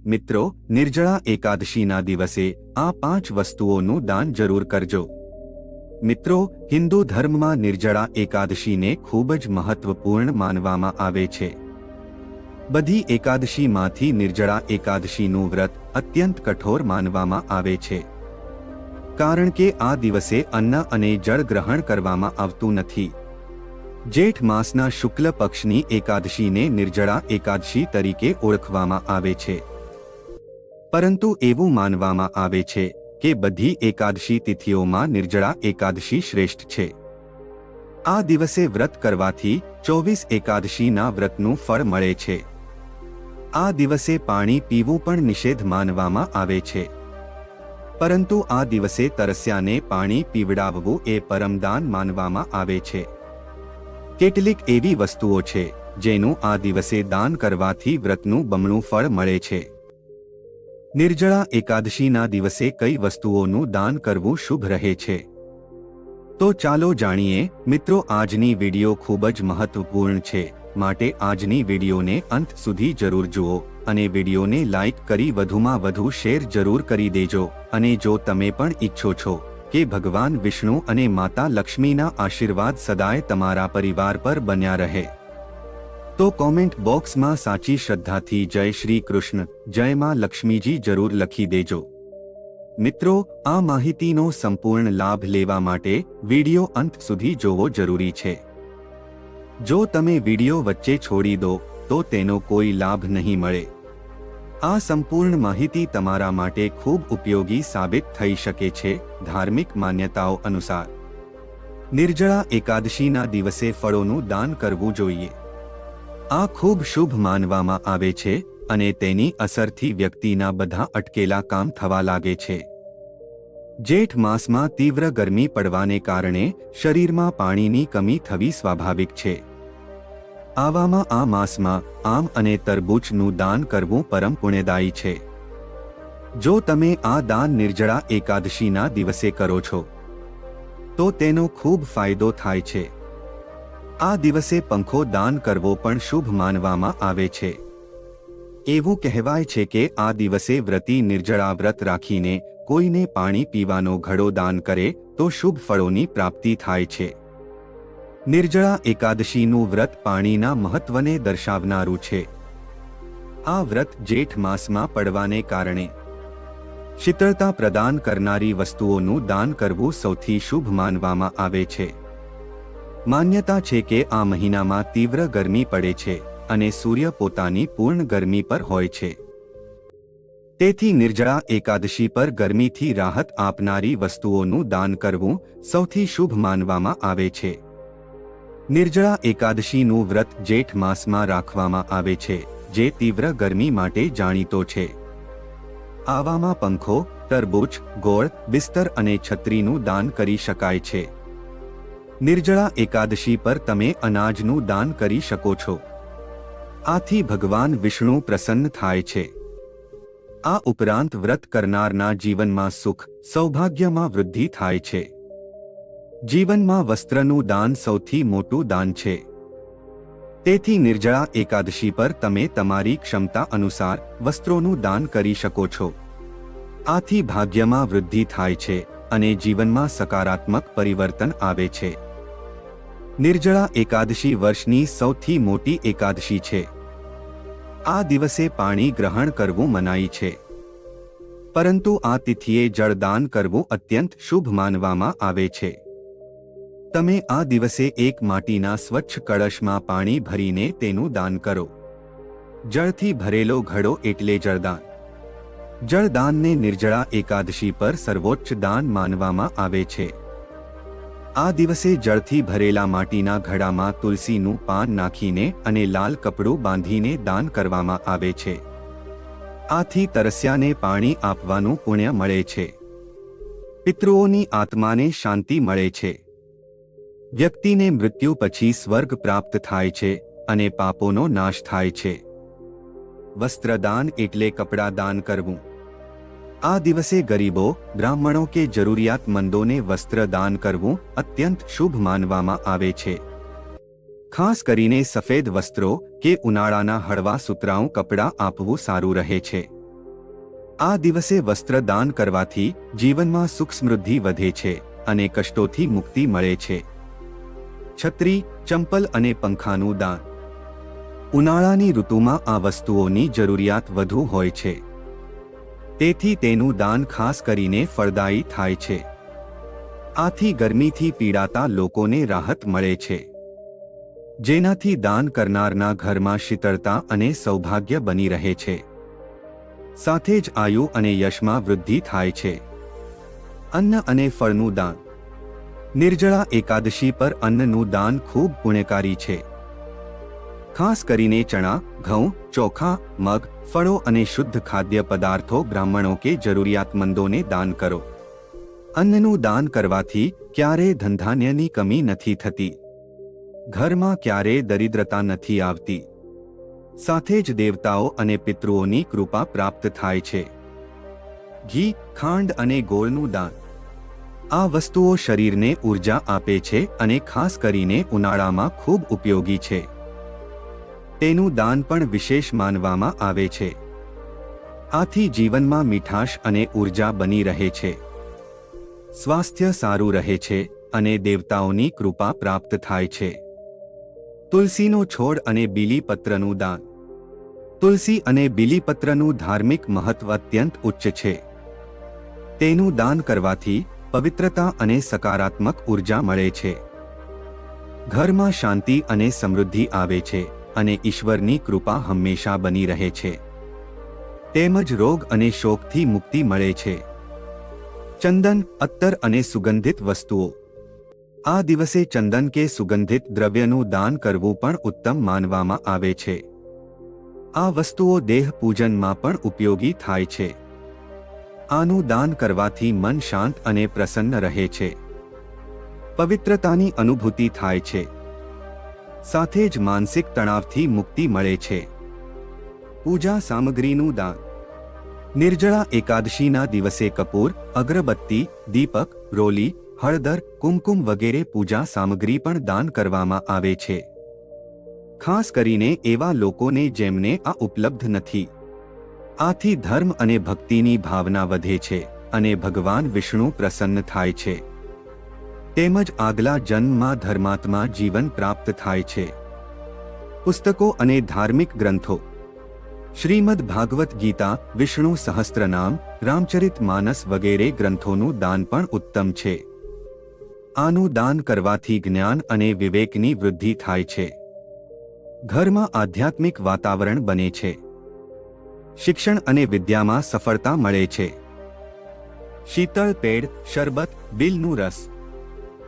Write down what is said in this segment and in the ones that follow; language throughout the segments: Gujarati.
મિત્રો, નિર્જળા એકાદશીના દિવસે આ 5 વસ્તુઓનું દાન જરૂર કરજો। મિત્રો, હિન્દુ ધર્મમાં નિર્જળા એકાદશીને ખૂબ જ મહત્વપૂર્ણ માનવામાં આવે છે। બધી એકાદશીમાંથી નિર્જળા એકાદશીનું વ્રત અત્યંત કઠોર માનવામાં આવે છે, કારણ કે આ દિવસે અન્ન અને જળ ગ્રહણ કરવામાં આવતું નથી। જેઠ માસના શુક્લ પક્ષની એકાદશીને નિર્જળા એકાદશી તરીકે ઓળખવામાં આવે છે, પરંતુ એવું માનવામાં આવે છે કે બધી એકાદશી તિથિઓમાં નિર્જળા એકાદશી શ્રેષ્ઠ છે। આ દિવસે વ્રત કરવાથી 24 એકાદશીના વ્રતનું ફળ મળે છે। આ દિવસે પાણી પીવું પણ નિષેધ માનવામાં આવે છે, પરંતુ આ દિવસે તરસ્યાને પાણી પીવડાવવું એ પરમદાન માનવામાં આવે છે। કેટલીક એવી વસ્તુઓ છે જેનું આ દિવસે દાન કરવાથી વ્રતનું બમણું ફળ મળે છે। નિર્જળા એકાદશીના દિવસે કઈ વસ્તુઓનું દાન કરવું શુભ રહે છે? તો ચાલો જાણીએ મિત્રો। આજની વિડિયો ખૂબ જ મહત્વપૂર્ણ છે, માટે આજની વિડિયોને અંત સુધી જરૂર જુઓ અને વિડિયોને લાઈક કરી વધુમાં વધુ શેર જરૂર કરી દેજો। અને જો તમે પણ ઈચ્છો છો કે ભગવાન વિષ્ણુ અને માતા લક્ષ્મીના આશીર્વાદ સદાય તમારા પરિવાર પર બન્યા રહે, તો કોમેન્ટ બોક્સમાં સાચી શ્રદ્ધાથી જય શ્રી કૃષ્ણ, જય માં લક્ષ્મીજી જરૂર લખી દેજો। મિત્રો, આ માહિતીનો સંપૂર્ણ લાભ લેવા માટે વિડિયો અંત સુધી જોવો જરૂરી છે। જો તમે વિડિયો વચ્ચે છોડી દો તો તેનો કોઈ લાભ નહીં મળે। આ સંપૂર્ણ માહિતી તમારા માટે ખૂબ ઉપયોગી સાબિત થઈ શકે છે। ધાર્મિક માન્યતાઓ અનુસાર નિર્જળા એકાદશીના દિવસે ફળોનું દાન કરવું જોઈએ। આ ખૂબ શુભ માનવામાં આવે છે અને તેની અસરથી વ્યક્તિના બધા અટકેલા કામ થવા લાગે છે। જેઠ માસમાં તીવ્ર ગરમી પડવાને કારણે શરીરમાં પાણીની કમી થવી સ્વાભાવિક છે। આવામાં આ માસમાં આમ અને તરબૂચનું દાન કરવું પરમ પુણ્યદાયી છે। જો તમે આ દાન નિર્જળા એકાદશીના દિવસે કરો છો તો તેનો ખૂબ ફાયદો થાય છે। આ દિવસે પંખો દાન કરવો પણ શુભ માનવામાં આવે છે। એવું કહેવાય છે કે આ દિવસે વ્રતી નિર્જળા વ્રત રાખીને કોઈને પાણી પીવાનો ઘડો દાન કરે તો શુભ ફળોની પ્રાપ્તિ થાય છે। નિર્જળા એકાદશીનું વ્રત પાણીના મહત્વને દર્શાવનારું છે। આ વ્રત જેઠ માસમાં પડવાને કારણે શીતળતા પ્રદાન કરનારી વસ્તુઓનું દાન કરવું સૌથી શુભ માનવામાં આવે છે। માન્યતા છે કે આ મહિનામાં તીવ્ર ગરમી પડે છે અને સૂર્ય પોતાની પૂર્ણ ગરમી પર હોય છે। તેથી નિર્જળા એકાદશી પર ગરમીથી રાહત આપનારી વસ્તુઓનું દાન કરવું સૌથી શુભ માનવામાં આવે છે। નિર્જળા એકાદશીનું વ્રત જેઠ માસમાં રાખવામાં આવે છે, જે તીવ્ર ગરમી માટે જાણીતો છે। આવામાં પંખો, તરબૂચ, ગોળ, બિસ્તર અને છત્રીનું દાન કરી શકાય છે। નિર્જળા એકાદશી પર તમે અનાજનું દાન કરી શકો છો। આથી ભગવાન વિષ્ણુ પ્રસન્ન થાય છે। આ ઉપરાંત વ્રત કરનારના જીવનમાં સુખ, સૌભાગ્યમાં વૃદ્ધિ થાય છે। જીવનમાં વસ્ત્રનું દાન સૌથી મોટું દાન છે। તેથી નિર્જળા એકાદશી પર તમે તમારી ક્ષમતા અનુસાર વસ્ત્રોનું દાન કરી શકો છો। આથી ભાગ્યમાં વૃદ્ધિ થાય છે અને જીવનમાં સકારાત્મક પરિવર્તન આવે છે। નિર્જળા એકાદશી વર્ષની સૌથી મોટી એકાદશી છે। આ દિવસે પાણી ગ્રહણ કરવું મનાઈ છે, પરંતુ આ તિથિએ જળદાન કરવું અત્યંત શુભ માનવામાં આવે છે। તમે આ દિવસે એક માટીના સ્વચ્છ કળશમાં પાણી ભરીને તેનું દાન કરો। જળથી ભરેલો ઘડો એટલે જળદાન। જળદાનને નિર્જળા એકાદશી પર સર્વોચ્ચ દાન માનવામાં આવે છે। આ દિવસે જળથી ભરેલા માટીના ઘડામાં તુલસીનું પાન નાખીને અને લાલ કપડું બાંધીને દાન કરવામાં આવે છે। આથી તરસ્યાને પાણી આપવાનું પુણ્ય મળે છે। પિતૃઓની આત્માને શાંતિ મળે છે। વ્યક્તિને મૃત્યુ પછી સ્વર્ગ પ્રાપ્ત થાય છે અને પાપોનો નાશ થાય છે। વસ્ત્રદાન એટલે કપડાં દાન કરવું। આ દિવસે ગરીબો, બ્રાહ્મણો કે જરૂરિયાતમંદોને વસ્ત્ર દાન કરવું અત્યંત શુભ માનવામાં આવે છે। ખાસ કરીને સફેદ વસ્ત્રો કે ઉનાળાના હળવા સુતરાઉ કપડાં આપવું સારું રહે છે। આ દિવસે વસ્ત્ર દાન કરવાથી જીવનમાં સુખ સમૃદ્ધિ વધે છે અને કષ્ટોથી મુક્તિ મળે છે. છત્રી, ચંપલ અને પંખાનું દાન. ઉનાળાની ઋતુમાં આ વસ્તુઓની જરૂરિયાત વધુ હોય છે, તેથી તેનું દાન ખાસ કરીને ફળદાયી થાય છે. આથી ગરમીથી પીડાતા લોકોને રાહત મળે છે, જેનાથી દાન કરનારના ઘરમાં શીતળતા અને સૌભાગ્ય બની રહે છે. સાથે જ આયુ અને યશમાં વૃદ્ધિ થાય છે. અન્ન અને ફળનું દાન. નિર્જળા એકાદશી પર અન્નનું દાન ખૂબ પુણ્યકારી છે. ખાસ કરીને ચણા, ઘઉં, ચોખા, મગ, ફળો અને શુદ્ધ ખાદ્ય પદાર્થો બ્રાહ્મણો કે જરૂરિયાતમંદોને દાન કરો. અન્નનું દાન કરવાથી ક્યારેય ધનધાન્યની કમી નથી થતી, ઘરમાં ક્યારેય દરિદ્રતા નથી આવતી. સાથે જ દેવતાઓ અને પિતૃઓની કૃપા પ્રાપ્ત થાય છે. ઘી, ખાંડ અને ગોળનું દાન. આ વસ્તુઓ શરીરને ઊર્જા આપે છે અને ખાસ કરીને ઉનાળામાં ખૂબ ઉપયોગી છે. તેનું દાન પણ વિશેષ માનવામાં આવે છે. આથી જીવનમાં મીઠાશ અને ઊર્જા બની રહે છે, સ્વાસ્થ્ય સારું રહે છે અને દેવતાઓની કૃપા પ્રાપ્ત થાય છે. તુલસીનો છોડ અને બીલીપત્રનું દાન. તુલસી અને બીલીપત્રનું ધાર્મિક મહત્વ અત્યંત ઉચ્ચ છે. તેનું દાન કરવાથી પવિત્રતા અને સકારાત્મક ઊર્જા મળે છે. ઘરમાં શાંતિ અને સમૃદ્ધિ આવે છે અને ઈશ્વરની કૃપા હંમેશા બની રહે છે. તેમજ રોગ અને શોકથી મુક્તિ મળે છે. ચંદન, અત્તર અને સુગંધિત વસ્તુઓ. આ દિવસે ચંદન કે સુગંધિત દ્રવ્યનું દાન કરવું પણ ઉત્તમ માનવામાં આવે છે. આ વસ્તુઓ દેહ પૂજનમાં પણ ઉપયોગી થાય છે. આનું દાન કરવાથી મન શાંત અને પ્રસન્ન રહે છે, પવિત્રતાની અનુભૂતિ થાય છે. સાથે જ માનસિક તણાવથી મુક્તિ મળે છે. પૂજા સામગ્રીનું દાન. નિર્જળા એકાદશીના દિવસે કપૂર, અગરબત્તી, દીપક, રોલી, હળદર, કુમકુમ વગેરે પૂજા સામગ્રી પણ દાન કરવામાં આવે છે. ખાસ કરીને એવા લોકોને જેમને આ ઉપલબ્ધ નથી. આથી ધર્મ અને ભક્તિની ભાવના વધે છે અને ભગવાન વિષ્ણુ પ્રસન્ન થાય છે. તેમજ આગલા જન્મમાં ધર્માત્મા જીવન પ્રાપ્ત થાય છે. પુસ્તકો અને ધાર્મિક ગ્રંથો. શ્રીમદ ભાગવત ગીતા, વિષ્ણુ સહસ્ત્રનામ, રામચરિત માનસ વગેરે ગ્રંથોનું દાન પણ ઉત્તમ છે. આનું દાન કરવાથી જ્ઞાન અને વિવેકની વૃદ્ધિ થાય છે. ઘરમાં આધ્યાત્મિક વાતાવરણ બને છે. શિક્ષણ અને વિદ્યામાં સફળતા મળે છે. શીતળ પેડ, શરબત, બિલનું રસ.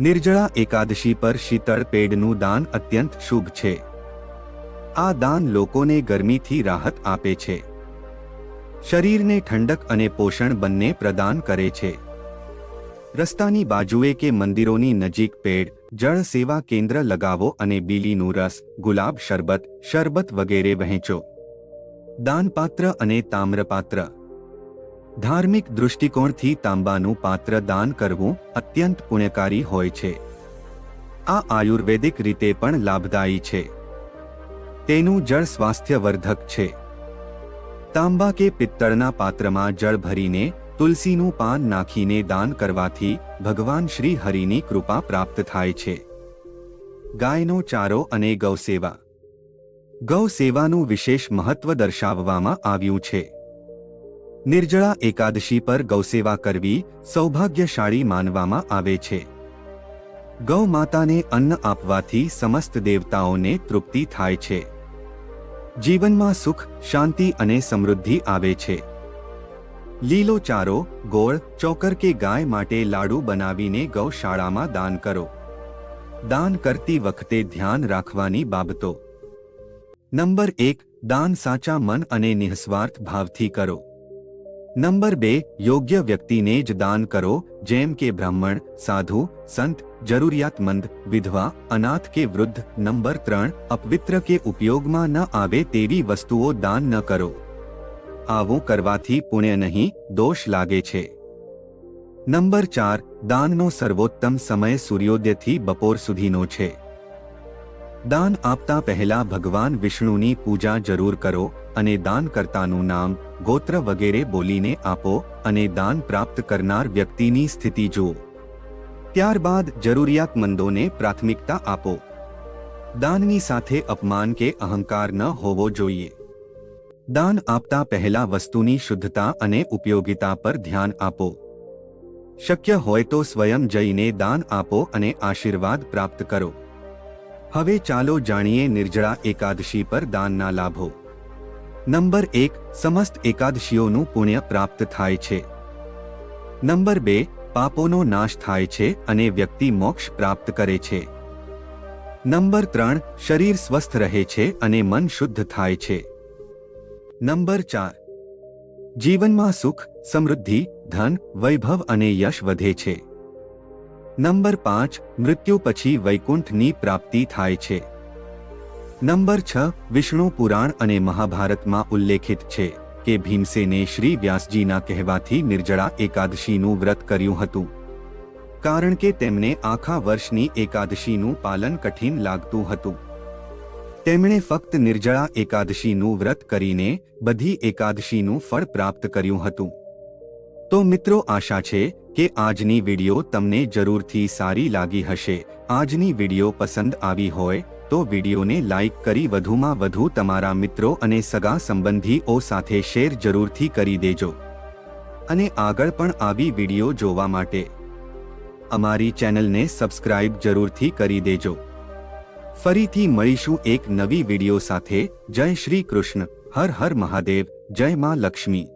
નિર્જળા એકાદશી પર શીતળ પેડનું દાન અત્યંત શુભ છે. આ દાન લોકોને ગરમીથી રાહત આપે છે, શરીરને ઠંડક અને પોષણ બંને પ્રદાન કરે છે. રસ્તાની બાજુએ કે મંદિરોની નજીક પેડ, જળ સેવા કેન્દ્ર લગાવો અને બીલીનું રસ, ગુલાબ શરબત વગેરે વહેંચો. દાનપાત્ર અને તામ્રપાત્ર. ધાર્મિક દૃષ્ટિકોણથી તાંબાનું પાત્ર દાન કરવું અત્યંત પુણ્યકારી હોય છે. આ આયુર્વેદિક રીતે પણ લાભદાયી છે. તેનું જળ સ્વાસ્થ્યવર્ધક છે. તાંબા કે પિત્તળના પાત્રમાં જળ ભરીને તુલસીનું પાન નાખીને દાન કરવાથી ભગવાન શ્રી હરિની કૃપા પ્રાપ્ત થાય છે. ગાયનો ચારો અને ગૌસેવા. ગૌસેવાનું વિશેષ મહત્વ દર્શાવવામાં આવ્યું છે. નિર્જળા એકાદશી પર ગૌસેવા કરવી સૌભાગ્યશાળી માનવામાં આવે છે. ગૌ માતાને અન્ન આપવાથી સમસ્ત દેવતાઓને તૃપ્તિ થાય છે. જીવનમાં સુખ, શાંતિ અને સમૃદ્ધિ આવે છે. લીલો ચારો, ગોળ, ચોકર કે ગાય માટે લાડુ બનાવીને ગૌશાળામાં દાન કરો. દાન કરતી વખતે ધ્યાન રાખવાની બાબતો. નંબર 1, દાન સાચા મન અને નિઃસ્વાર્થ ભાવથી કરો. નંબર 2, યોગ્ય વ્યક્તિને જ દાન કરો, જેમ કે બ્રાહ્મણ, સાધુ, સંત, જરૂરિયાતમંદ, વિધવા, અનાથ કે વૃદ્ધ. નંબર 3, અપવિત્ર કે ઉપયોગમાં ન આવે તેવી વસ્તુઓ દાન ન કરો. આવું કરવાથી પુણ્ય નહીં, દોષ લાગે છે. નંબર 4, દાનનો સર્વોત્તમ સમય સૂર્યોદયથી બપોર સુધીનો છે. દાન આપતા પહેલા ભગવાન વિષ્ણુની પૂજા જરૂર કરો અને દાનકર્તાનું નામ, ગોત્ર વગેરે બોલીને આપો અને દાન પ્રાપ્ત કરનાર વ્યક્તિની સ્થિતિ જુઓ. ત્યારબાદ જરૂરિયાતમંદોને પ્રાથમિકતા આપો. દાનની સાથે અપમાન કે અહંકાર ન હોવો જોઈએ. દાન આપતા પહેલા વસ્તુની શુદ્ધતા અને ઉપયોગિતા પર ધ્યાન આપો. શક્ય હોય તો સ્વયં જઈને દાન આપો અને આશીર્વાદ પ્રાપ્ત કરો. હવે ચાલો જાણીએ નિર્જળા એકાદશી પર દાનના લાભો. નંબર 1, સમસ્ત એકાદશીઓનું પુણ્ય પ્રાપ્ત થાય છે. નંબર 2, પાપોનો નાશ થાય છે અને વ્યક્તિ મોક્ષ પ્રાપ્ત કરે છે. નંબર 3, શરીર સ્વસ્થ રહે છે અને મન શુદ્ધ થાય છે. નંબર 4, જીવનમાં સુખ, સમૃદ્ધિ, ધન, વૈભવ અને યશ વધે છે. નંબર 5, મૃત્યુ પછી વૈકુંઠની પ્રાપ્તિ થાય છે. નંબર 6, વિષ્ણુ પુરાણ અને મહાભારતમાં ઉલ્લેખિત છે કે ભીમસેને શ્રી વ્યાસજીના કહેવાથી નિર્જળા એકાદશીનું વ્રત કર્યું હતું, કારણ કે તેમને આખા વર્ષની એકાદશીનું પાલન કઠિન લાગતું હતું. તેમણે ફક્ત નિર્જળા એકાદશીનું વ્રત કરીને બધી એકાદશીનું ફળ પ્રાપ્ત કર્યું હતું. તો મિત્રો, આશા છે કે આજની વિડિયો તમને જરૂરથી સારી લાગી હશે. આજની વિડિયો પસંદ આવી હોય તો વિડિયોને લાઈક કરી વધુમાં વધુ તમારા મિત્રો અને સગા સંબંધીઓ સાથે શેર જરૂરથી કરી દેજો. અને આગળ પણ આવી વિડિયો જોવા માટે અમારી ચેનલને સબસ્ક્રાઇબ જરૂરથી કરી દેજો. ફરીથી મળીશું એક નવી વિડિયો સાથે. જય શ્રી કૃષ્ણ. હર હર મહાદેવ. જય માં લક્ષ્મી.